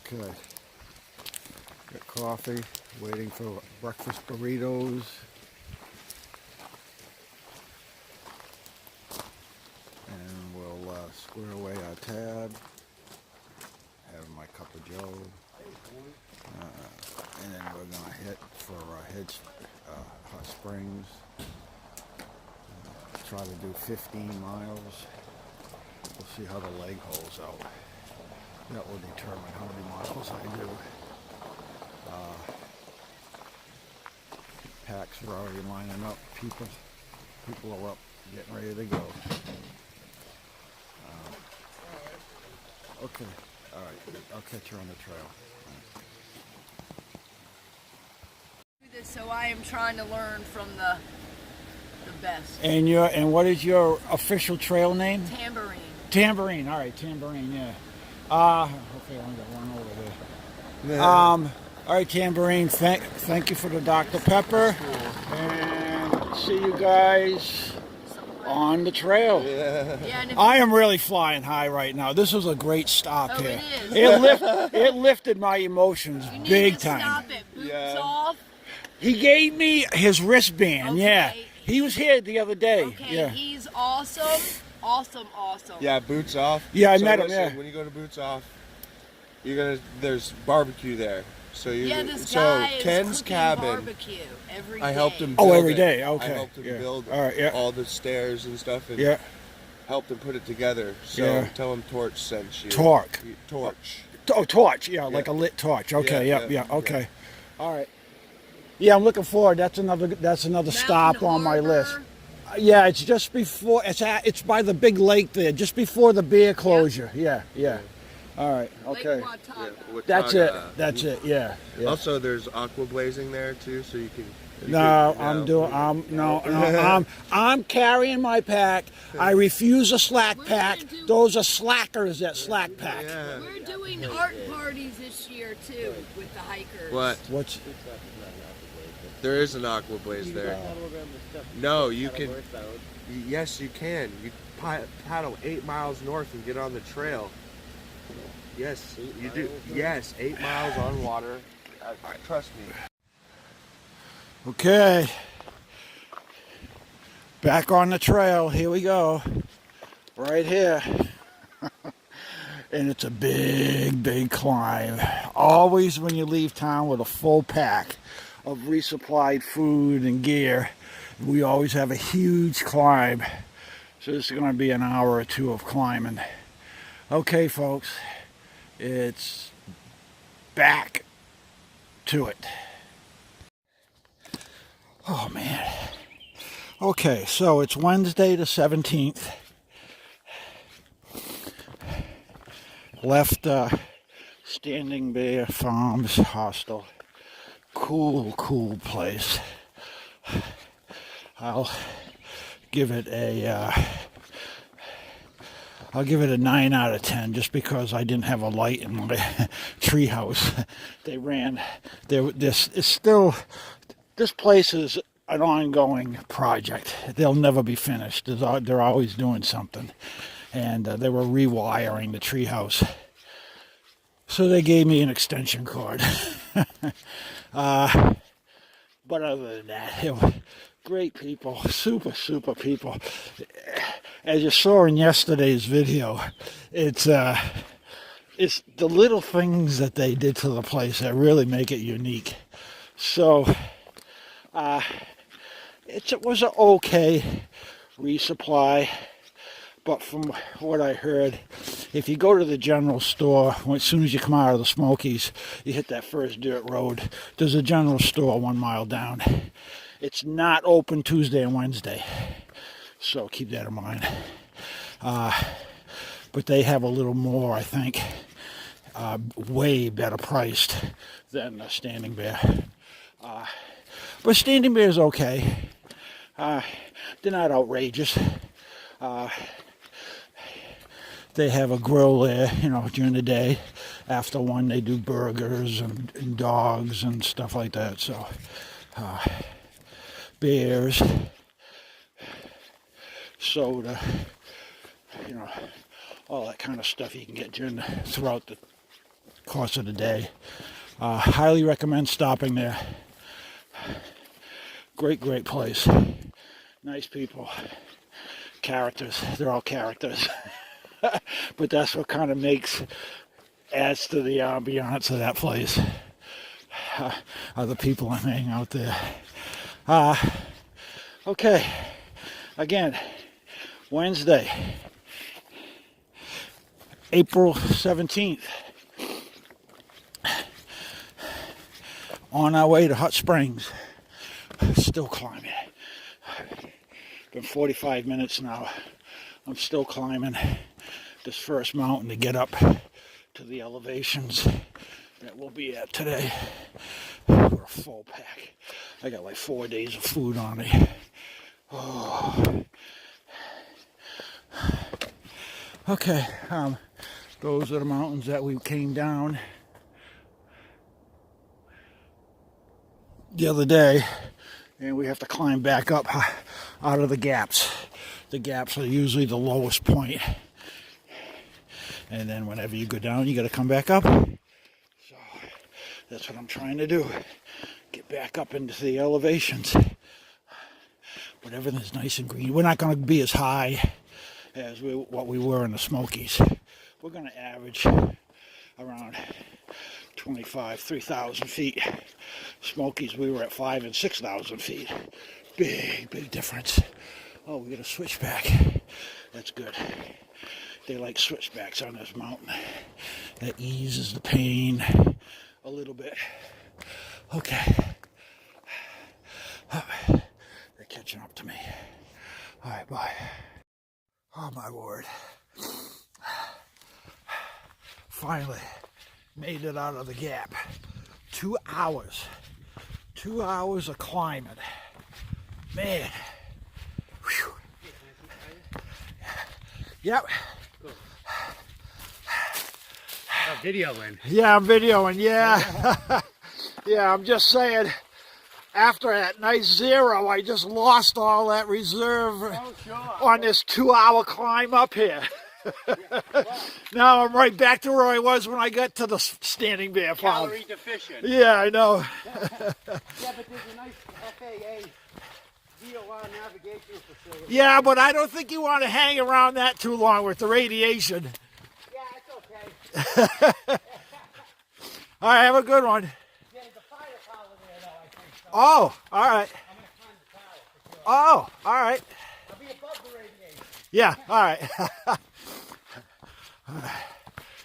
Okay, got coffee, waiting for breakfast burritos. And we'll square away our tab, have my cup of joe, and then we're going to hit for Hot Springs. Try to do 15 miles. We'll see how the leg holds out. That will determine how many miles I do. Packs are already lining up. People are up, getting ready to go. Okay, all right. I'll catch you on the trail. So I am trying to learn from the best. And what is your official trail name? Tambourine. Tambourine. All right, Tambourine. Yeah. Hopefully I only got one over there. All right, Tambourine. Thank you for the Dr. Pepper, and see you guys on the trail. Yeah, and I am really flying high right now. This was a great stop here. It is. It lifted my emotions big time. Stop it. Boots off. He gave me his wristband. Okay. Yeah, he was here the other day. Okay, yeah. He's awesome. Awesome. Yeah, Boots Off. Yeah, I met him. Listen, Yeah. when you go to Boots Off, there's barbecue there. So this guy is Ken's cooking cabin. Barbecue every day. I helped him build every it. day. Okay. I helped him build All right, yeah. all the stairs and stuff, and helped him put it together. So tell him Torch sent you. Torch. Oh, torch. Yeah, like a lit torch. Okay. Yeah. Okay. All right. Yeah, I'm looking forward. That's another stop on my list. Yeah, it's just before. It's by the big lake there, just before the beer closure. Yeah. All right. Okay. That's it. Yeah. Also, there's aqua blazing there too, so you can. I'm carrying my pack. I refuse a slack pack. Those are slackers that slack pack. Yeah. We're doing art parties this year too with the hikers. What's? There is an aqua blaze there. No, you can. Yes, you can. You paddle 8 miles north and get on the trail. Yes, you do. Yes, 8 miles on water. Trust me. Okay. Back on the trail. Here we go. Right here. And it's a big climb. Always when you leave town with a full pack of resupplied food and gear, we always have a huge climb. So this is going to be an hour or two of climbing. Okay, folks, it's back to it. Oh man. Okay, so it's Wednesday the 17th. Left Standing Bear Farms Hostel. Cool place. I'll give it a 9 out of 10 just because I didn't have a light in my treehouse. This place is an ongoing project. They'll never be finished. They're always doing something. And they were rewiring the treehouse. So they gave me an extension cord. But other than that, it was great people, super people. As you saw in yesterday's video, it's the little things that they did to the place that really make it unique. So it was an okay resupply. But from what I heard, if you go to the general store, as soon as you come out of the Smokies, you hit that first dirt road, there's a general store 1 mile down. It's not open Tuesday and Wednesday, so keep that in mind. But but they have a little more, I think, way better priced than Standing Bear. But Standing Bear is okay. They're not outrageous. They have a grill there, you know, during the day. After one, they do burgers and dogs and stuff like that. So, beers, soda, you know, all that kind of stuff you can get throughout the course of the day. Highly recommend stopping there. Great place. Nice people. Characters. They're all characters. But that's what kind of adds to the ambiance of that place. Other people hanging out there. Okay. Again, Wednesday, April 17th. On our way to Hot Springs. Still climbing. Been 45 minutes now. I'm still climbing this first mountain to get up to the elevations that we'll be at today. We're a full pack. I got like 4 days of food on me. Oh. Okay, those are the mountains that we came down the other day, and we have to climb back up out of the gaps. The gaps are usually the lowest point. And then whenever you go down, you got to come back up. So that's what I'm trying to do. Get back up into the elevations. But everything's nice and green. We're not going to be as high as what we were in the Smokies. We're going to average around 3,000 feet. Smokies, we were at 5,000 and 6,000 feet. Big difference. Oh, we got a switchback. That's good. They like switchbacks on this mountain. That eases the pain a little bit. Okay. They're catching up to me. All right, bye. Oh, my word. Finally made it out of the gap. 2 hours. 2 hours of climbing. Man. Whew. Yep. Cool. Oh, videoing. Yeah, I'm videoing, yeah. Yeah, I'm just saying, after that nice 0, I just lost all that reserve on this 2-hour climb up here. Now I'm right back to where I was when I got to the Standing Bear Farm. Calorie deficient. Yeah, I know. Yeah, but there's a nice FAA DOR navigation facility. Yeah, but I don't think you want to hang around that too long with the radiation. Yeah, it's okay. All right, have a good one. Yeah, the fire tower there, though, I think. So Oh, all right. I'm going to climb the tower for sure. Oh, all right. I'll be above the radiation. Yeah, all right.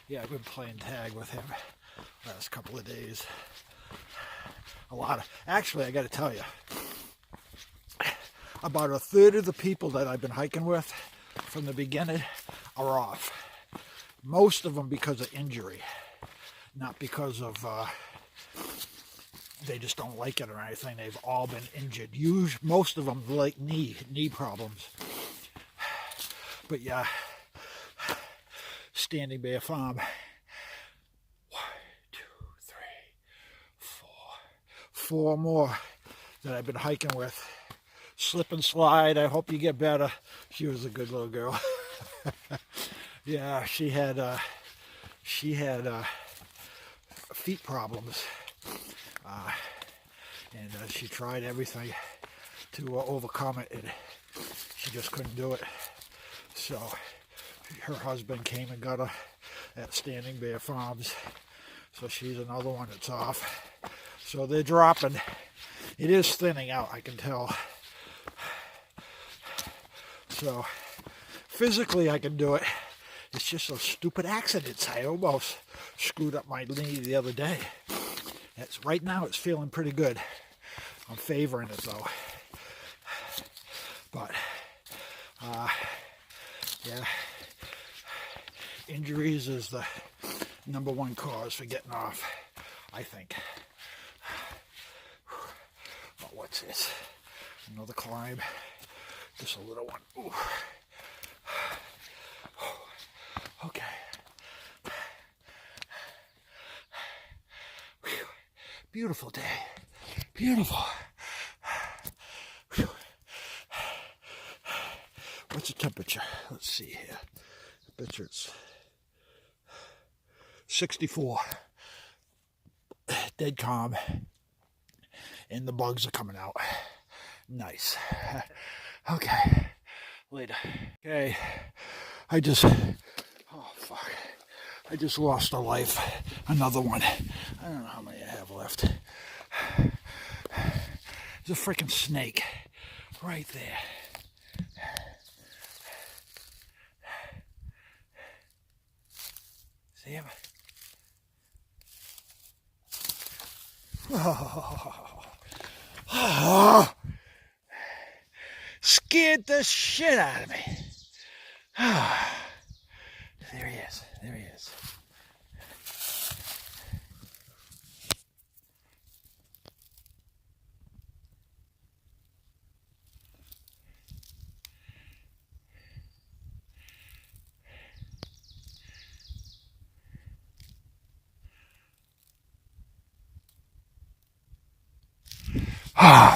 Yeah, I've been playing tag with him last couple of days. Actually, I got to tell you, about a third of the people that I've been hiking with from the beginning are off. Most of them because of injury, not because of they just don't like it or anything. They've all been injured. Most of them like knee problems. But yeah, Standing Bear Farm. 1, 2, 3, 4. 4 more that I've been hiking with. Slip and slide. I hope you get better. She was a good little girl. Yeah, she had feet problems, and she tried everything to overcome it, and she just couldn't do it. So her husband came and got her at Standing Bear Farms. So she's another one that's off. So they're dropping. It is thinning out, I can tell. So physically I can do it. It's just those stupid accidents. I almost screwed up my knee the other day. Right now it's feeling pretty good. I'm favoring it though. But yeah, Injuries is the #1 cause for getting off, I think. But what's this? Another climb. Just a little one. Ooh. Okay. Whew. Beautiful day. Beautiful. Whew. What's the temperature? Let's see here. I bet you it's 64. Dead calm. And the bugs are coming out. Nice. Okay. Later. Okay. I just lost a life. Another one. I don't know how many I have left. There's a freaking snake right there. See him? Oh, scared the shit out of me. There he is. There he is.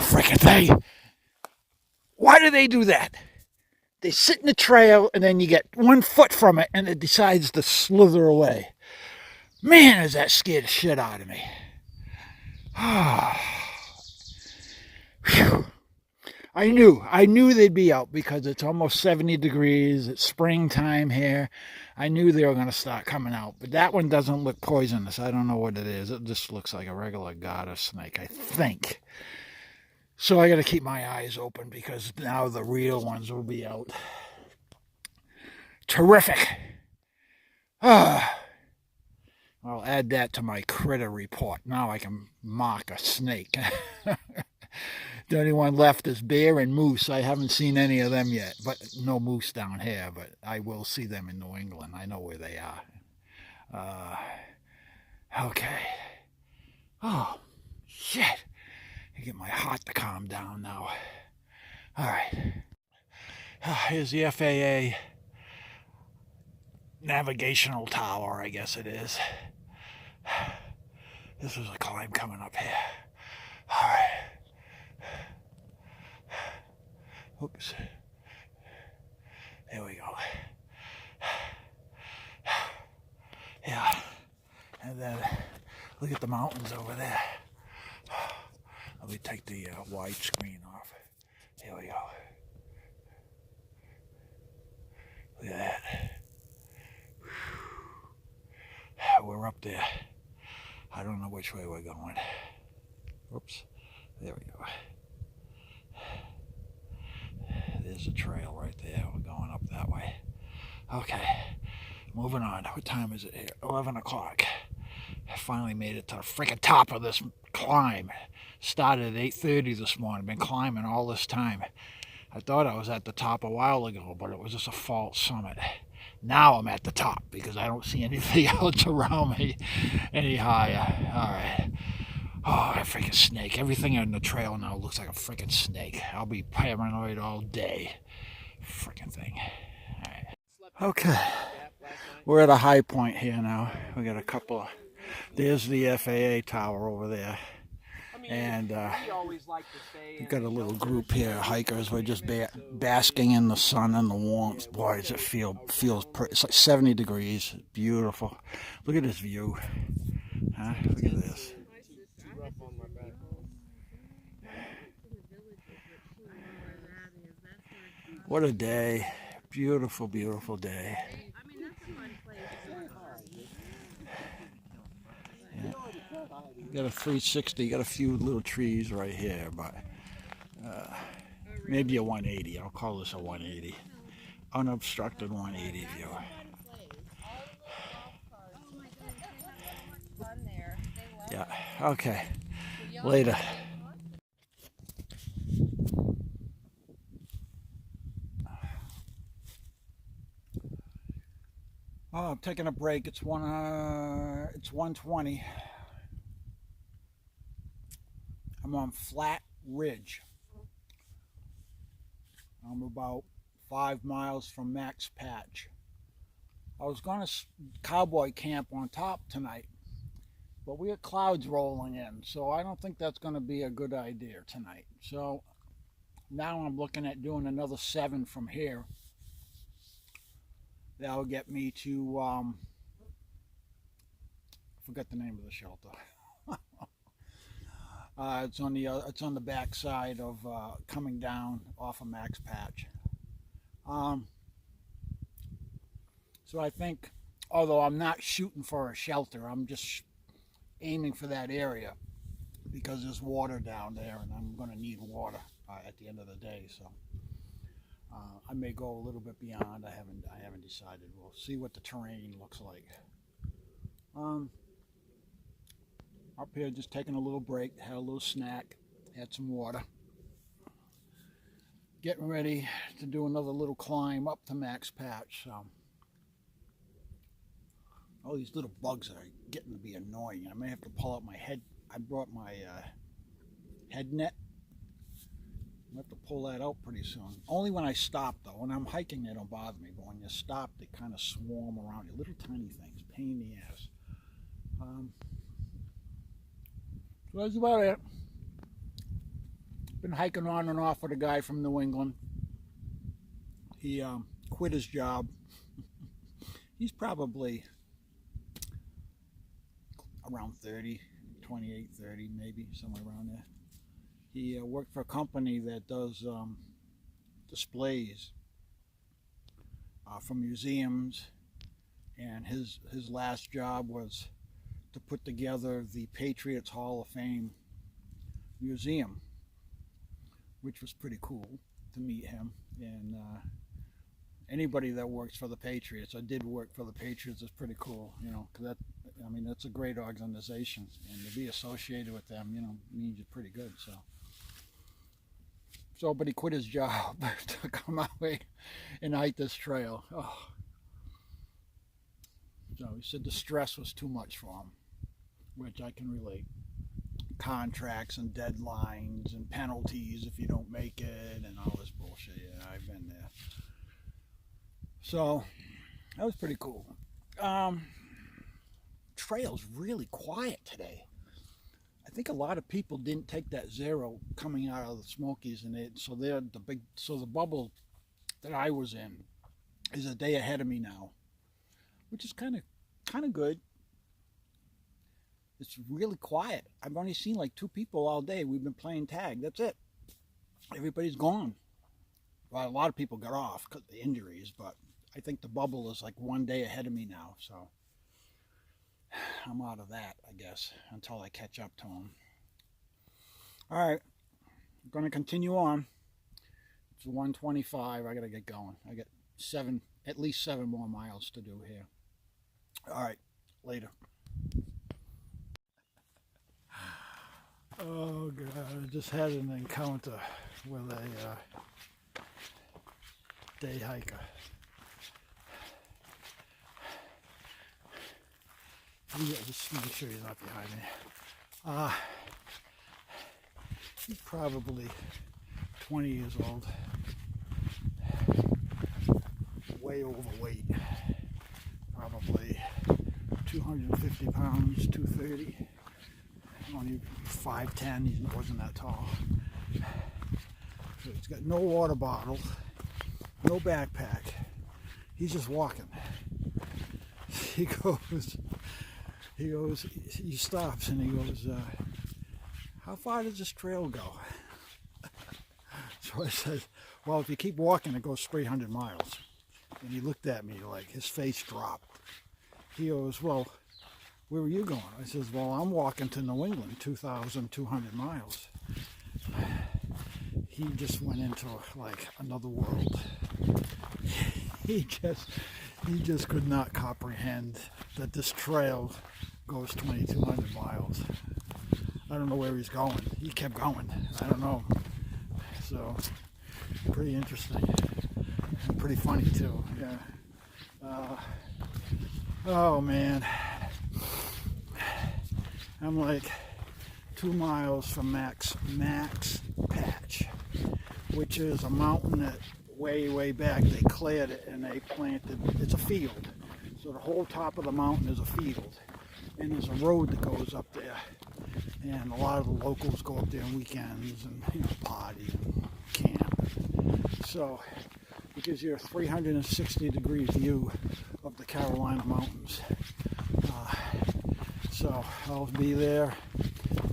Freaking thing. Why do they do that? They sit in the trail and then you get 1 foot from it and it decides to slither away. Man, does that scare the shit out of me. I knew they'd be out because it's almost 70 degrees. It's springtime here. I knew they were going to start coming out. But that one doesn't look poisonous. I don't know what it is. It just looks like a regular garter snake, I think. So I got to keep my eyes open because now the real ones will be out. Terrific. I'll add that to my critter report. Now I can mark a snake. The only one left is bear and moose. I haven't seen any of them yet, but no moose down here, but I will see them in New England. I know where they are. Okay. Oh, shit. I get my heart to calm down now. All right. Here's the FAA navigational tower, I guess it is. This is a climb coming up here. All right. Oops. There we go. Yeah. And then look at the mountains over there. Let me take the widescreen off. Here we go. Look at that. We're up there. I don't know which way we're going. Oops. There we go. There's a trail right there. We're going up that way. Okay. Moving on. What time is it here? 11 o'clock. I finally made it to the freaking top of this climb. Started at 8:30 this morning. Been climbing all this time. I thought I was at the top a while ago, but it was just a false summit. Now I'm at the top because I don't see anything else around me any higher. All right. Oh, that freaking snake. Everything on the trail now looks like a freaking snake. I'll be paranoid all day. Freaking thing. All right. Okay. We're at a high point here now. We got a couple of... There's the FAA tower over there. And we've got a little group here, hikers. We're just basking in the sun and the warmth. Boy, does it feels pretty. It's like 70 degrees. It's beautiful. Look at this view. Huh? Look at this. What a day. Beautiful, beautiful day. Yeah. You got a 360, you got a few little trees right here, but maybe a 180. I'll call this a 180. Unobstructed 180 view. Yeah, okay. Later. Oh, I'm taking a break. It's 1:20. I'm on Flat Ridge. I'm about 5 miles from Max Patch. I was going to cowboy camp on top tonight, but we got clouds rolling in, so I don't think that's going to be a good idea tonight. So now I'm looking at doing another 7 from here. That'll get me to, I forgot the name of the shelter. It's on the back side of coming down off of Max Patch. So I think, although I'm not shooting for a shelter, I'm just aiming for that area because there's water down there, and I'm going to need water at the end of the day. So I may go a little bit beyond. I haven't decided. We'll see what the terrain looks like. Up here, just taking a little break, had a little snack, had some water. Getting ready to do another little climb up to Max Patch. So all these little bugs are getting to be annoying. I may have to pull out my head. I brought my head net. I have to pull that out pretty soon. Only when I stop, though. When I'm hiking, they don't bother me. But when you stop, they kind of swarm around you. Little tiny things. Pain in the ass. So that's about it. Been hiking on and off with a guy from New England. He quit his job. He's probably around 30, 28, 30 maybe, somewhere around there. He worked for a company that does displays for museums, and his last job was to put together the Patriots Hall of Fame museum, which was pretty cool to meet him. And anybody that works for the Patriots, or did work for the Patriots, is pretty cool, you know, because that's a great organization, and to be associated with them, you know, means you're pretty good. So, but he quit his job to come out here and hike this trail. Oh. So he said the stress was too much for him, which I can relate. Contracts and deadlines and penalties if you don't make it and all this bullshit. Yeah, I've been there. So that was pretty cool. Trail's really quiet today. I think a lot of people didn't take that zero coming out of the Smokies, and the bubble that I was in is a day ahead of me now, which is kind of good. It's really quiet. I've only seen like 2 people all day. We've been playing tag. That's it. Everybody's gone. Well, a lot of people got off because of the injuries, but I think the bubble is like 1 day ahead of me now. So I'm out of that, I guess, until I catch up to them. All right. I'm going to continue on. It's 1:25. I got to get going. I got at least 7 more miles to do here. All right. Later. Oh God, I just had an encounter with a day hiker. Just make sure he's not behind me. He's probably 20 years old, way overweight, probably 250 pounds, 230. Only 5'10", he wasn't that tall. So he's got no water bottle, no backpack. He's just walking. He stops and he goes, how far does this trail go? So I said, well, if you keep walking, it goes 300 miles. And he looked at me like his face dropped. He goes, well, where were you going? I says, well, I'm walking to New England, 2,200 miles. He just went into like another world. He just could not comprehend that this trail goes 2,200 miles. I don't know where he's going. He kept going. I don't know. So, pretty interesting. And pretty funny too. Yeah. Oh man, I'm like 2 miles from Max Patch, which is a mountain that way back they cleared it and they planted. It's a field, so the whole top of the mountain is a field, and there's a road that goes up there, and a lot of the locals go up there on weekends and party and camp. So it gives you a 360-degree view of the Carolina mountains. So I'll be there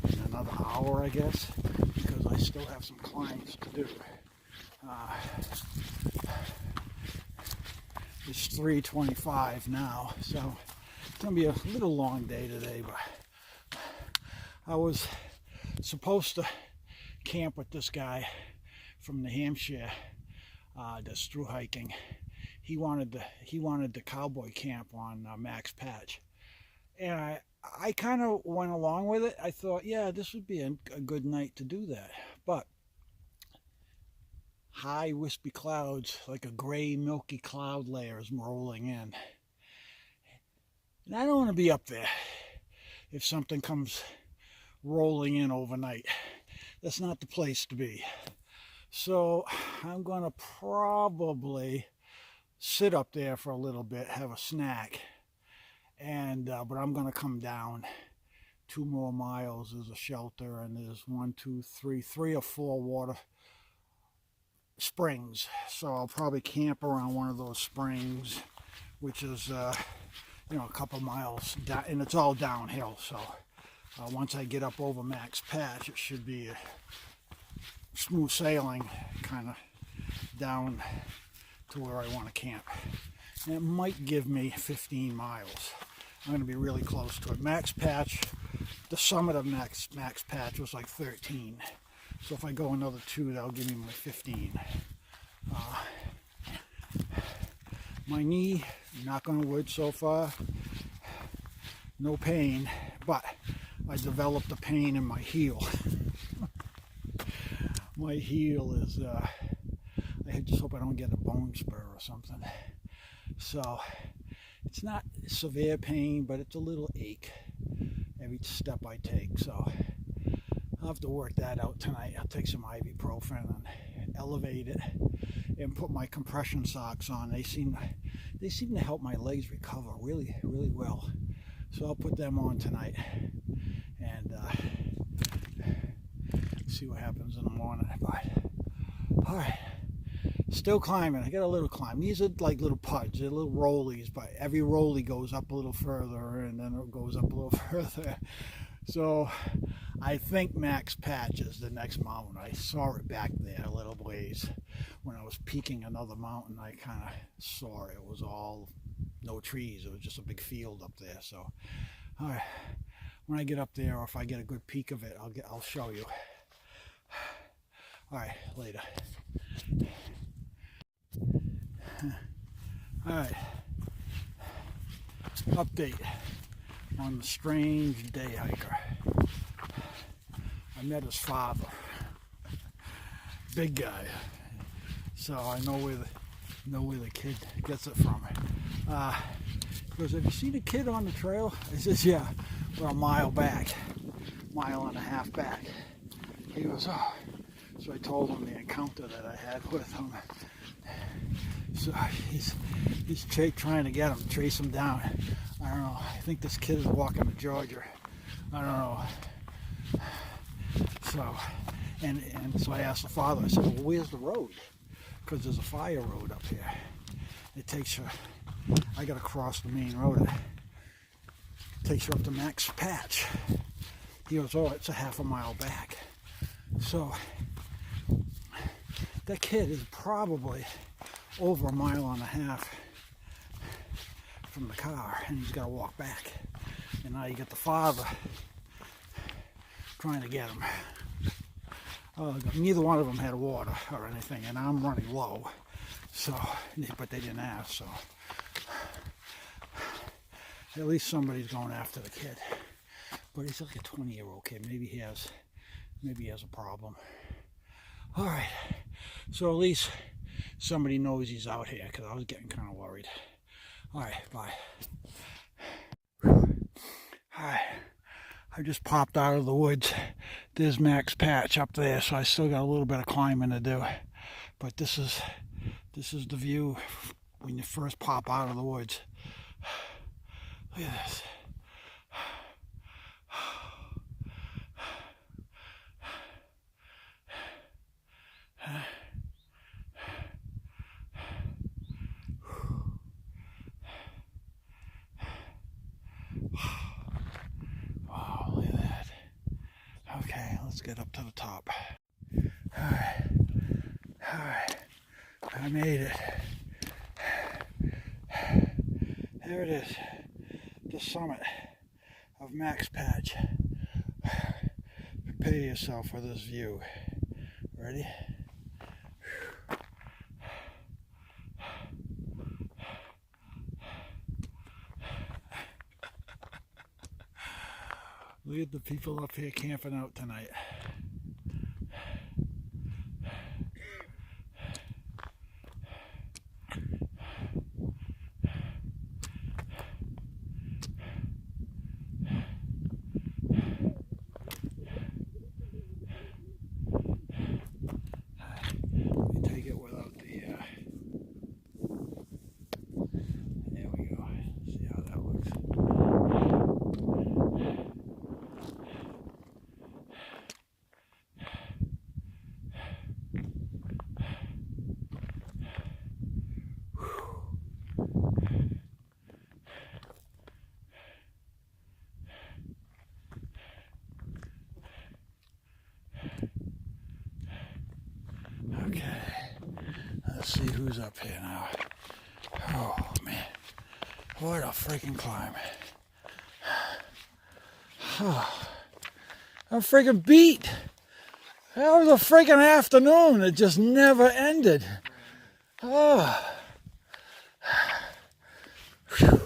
in another hour, I guess, because I still have some climbs to do. It's 3:25 now, so it's going to be a little long day today, but I was supposed to camp with this guy from New Hampshire that's Thru-hiking. He wanted the cowboy camp on Max Patch, and I kind of went along with it. I thought, yeah, this would be a good night to do that, but high wispy clouds, like a gray milky cloud layer, is rolling in, and I don't want to be up there if something comes rolling in overnight. That's not the place to be. So I'm gonna probably sit up there for a little bit, have a snack, and but I'm gonna come down 2 more miles. There's a shelter, and there's 3 or 4 water springs. So I'll probably camp around one of those springs, which is a couple miles down, and it's all downhill. So once I get up over Max Patch, it should be smooth sailing kind of down to where I want to camp. And it might give me 15 miles. I'm going to be really close to it. Max Patch, the summit of Max Patch was like 13. So if I go another 2, that'll give me my 15. My knee, knock on wood so far, no pain, but I developed a pain in my heel. My heel is, I just hope I don't get a bone spur or something. So it's not severe pain, but it's a little ache every step I take. So I'll have to work that out tonight. I'll take some ibuprofen and elevate it and put my compression socks on. They seem to help my legs recover really well. So I'll put them on tonight and see what happens in the morning. But all right, still climbing. I got a little climb. These are like little puds, they're little rollies, but every rollie goes up a little further and then it goes up a little further. So I think Max Patch is the next mountain. I saw it back there a little ways when I was peaking another mountain. I kind of saw it. It was all no trees. It was just a big field up there. So all right, when I get up there, or if I get a good peek of it, I'll show you. All right, later. All right, update on the strange day hiker. I met his father, big guy, so I know where the kid gets it from. He goes, "Have you seen a kid on the trail?" I says, "Yeah, we're a mile back, mile and a half back." He goes, "Oh." So I told him the encounter that I had with him. So he's trying to get him, trace him down. I don't know. I think this kid is walking to Georgia. I don't know. So, and so I asked the father. I said, "Well, where's the road?" Because there's a fire road up here. It takes you. I got to cross the main road. It takes you up to Max Patch. He goes, "Oh, it's a half a mile back." So that kid is probably over a mile and a half from the car, and he's got to walk back. And now you get the father trying to get him. Neither one of them had water or anything, and I'm running low. So, but they didn't ask. So at least somebody's going after the kid. But he's like a 20-year-old kid. Maybe he has a problem. All right. So at least somebody knows he's out here, because I was getting kind of worried. All right, bye. Hi. I just popped out of the woods. There's Max Patch up there, so I still got a little bit of climbing to do. But this is the view when you first pop out of the woods. Look at this. Wow, look at that. Okay, let's get up to the top. Alright. Alright. I made it. There it is. The summit of Max Patch. Prepare yourself for this view. Ready? Look at the people up here camping out tonight. Take it without the, there we go. See how that looks. Okay, let's see who's up here now. Oh man, what a freaking climb. I'm freaking beat. That was a freaking afternoon. It just never ended. Oh. Whew.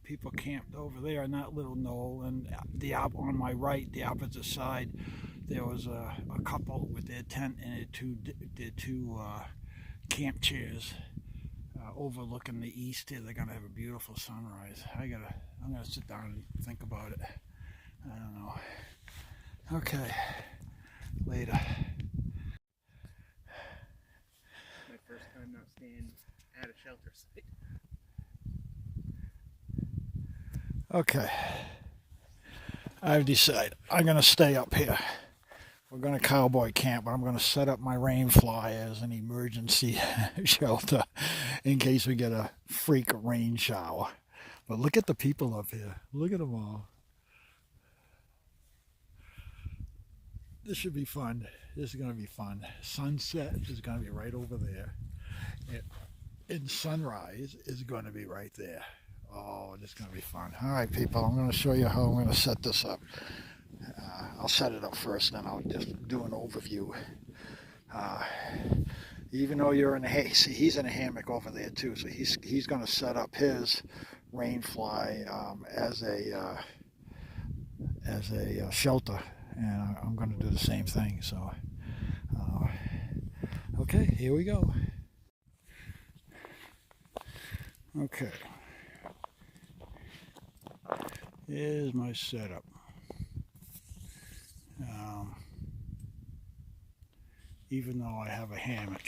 People camped over there on that little knoll, and on my right, the opposite side, there was a couple with their tent and their two camp chairs overlooking the east here. They're gonna have a beautiful sunrise. I'm gonna sit down and think about it. I don't know. Okay, later. My first time not staying at a shelter site. Okay, I've decided I'm going to stay up here. We're going to cowboy camp, but I'm going to set up my rain fly as an emergency shelter in case we get a freak rain shower. But look at the people up here. Look at them all. This should be fun. This is going to be fun. Sunset is going to be right over there. And sunrise is going to be right there. Oh, this is going to be fun. All right, people, I'm going to show you how I'm going to set this up. I'll set it up first, then I'll just do an overview. Even though you're in the see, he's in a hammock over there too, so he's going to set up his rain fly as a shelter, and I'm going to do the same thing. So, okay, here we go. Okay. Here's my setup. Even though I have a hammock,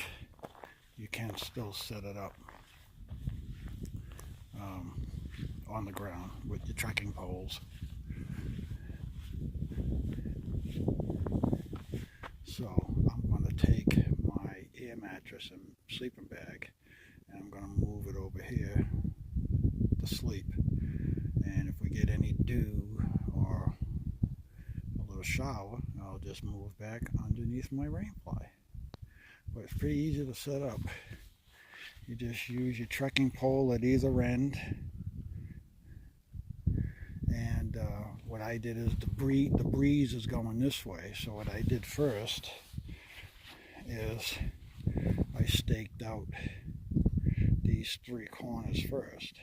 you can still set it up on the ground with your trekking poles. So I'm going to take my air mattress and sleeping bag, and I'm going to move it over here to sleep. And if we get any dew or a little shower, I'll just move back underneath my rain fly. But it's pretty easy to set up. You just use your trekking pole at either end, And what I did is the breeze is going this way. So what I did first is I staked out these 3 corners first,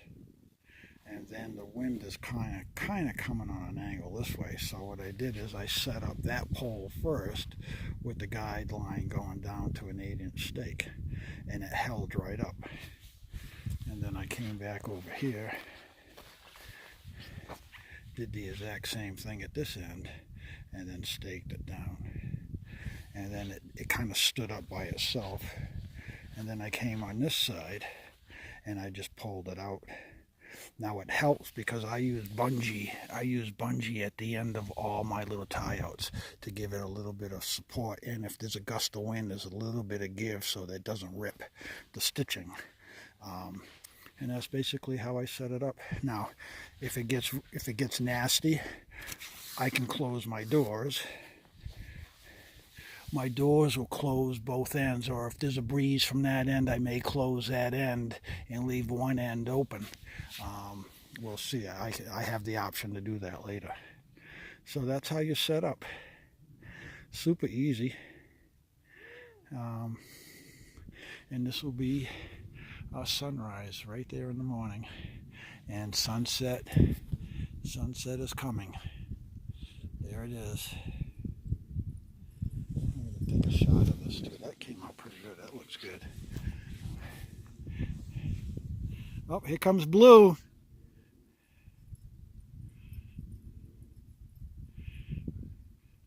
and then the wind is kind of coming on an angle this way. So what I did is I set up that pole first with the guideline going down to an 8-inch stake, and it held right up. And then I came back over here, did the exact same thing at this end, and then staked it down. And then it kind of stood up by itself. And then I came on this side and I just pulled it out. Now it helps because I use bungee. I use bungee at the end of all my little tie outs to give it a little bit of support. And if there's a gust of wind, there's a little bit of give so that it doesn't rip the stitching. And that's basically how I set it up. Now, if it gets nasty, I can close my doors. My doors will close both ends, or if there's a breeze from that end, I may close that end and leave one end open. We'll see. I have the option to do that later. So that's how you set up. Super easy. And this will be sunrise right there in the morning, and sunset is coming. There it is. I'm going to take a shot of this too. That came out pretty good. That looks good. Oh, here comes Blue.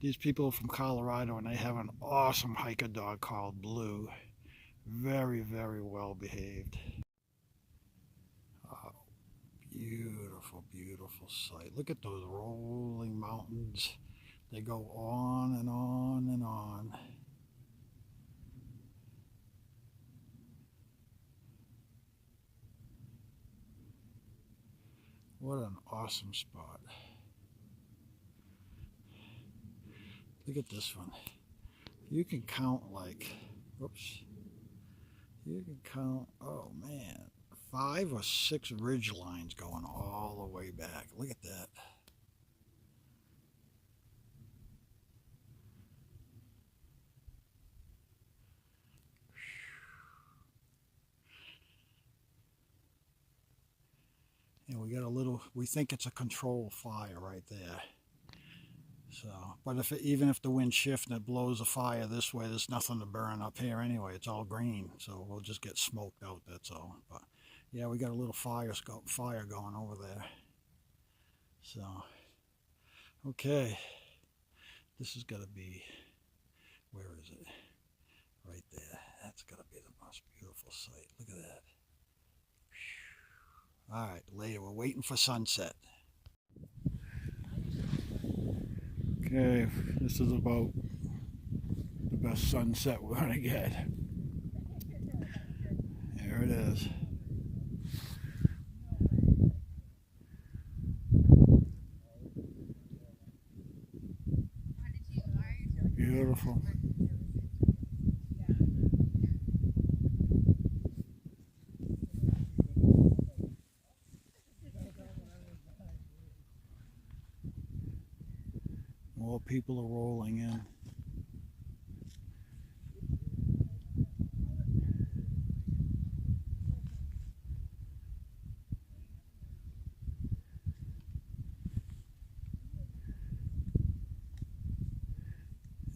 These people are from Colorado, and they have an awesome hiker dog called Blue. Very, very well behaved. Oh, beautiful, beautiful sight. Look at those rolling mountains. They go on and on and on. What an awesome spot. Look at this one. You can count like, whoops. You can count, oh man, 5 or 6 ridge lines going all the way back. Look at that. And we got a little, we think it's a controlled fire right there. So, but even if the wind shifts and it blows a fire this way, there's nothing to burn up here anyway. It's all green, so we'll just get smoked out, that's all. But yeah, we got a little fire going over there. So, okay. This is got to be, where is it? Right there. That's got to be the most beautiful sight. Look at that. All right, later. We're waiting for sunset. Okay, this is about the best sunset we're going to get. There it is. Beautiful. More people are rolling in.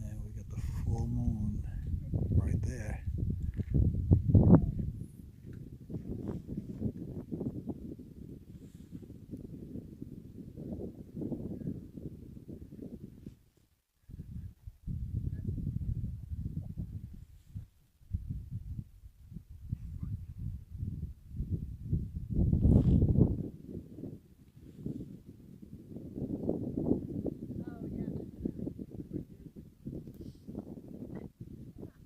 And we got the full moon right there.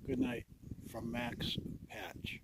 Good night from Max Patch.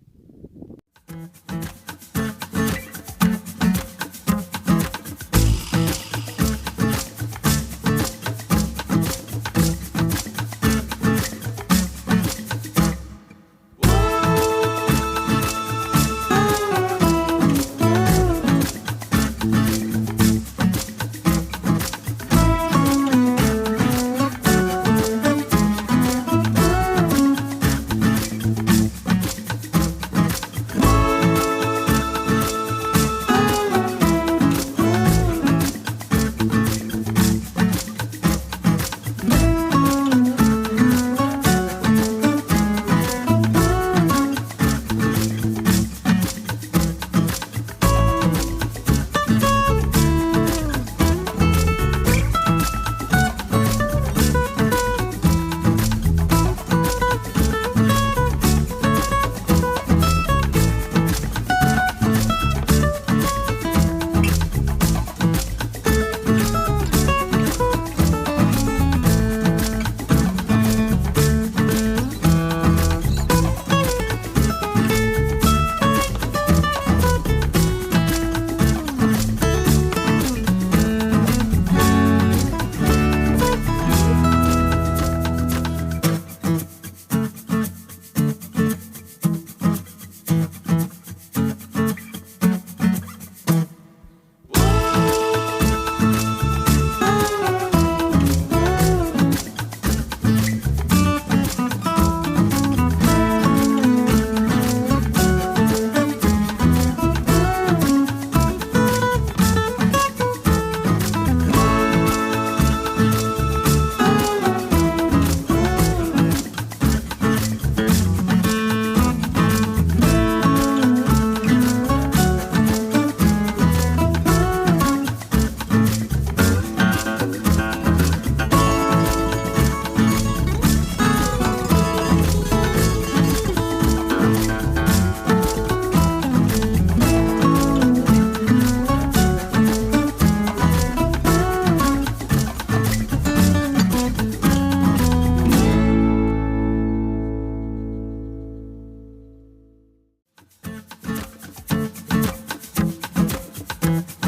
Bye.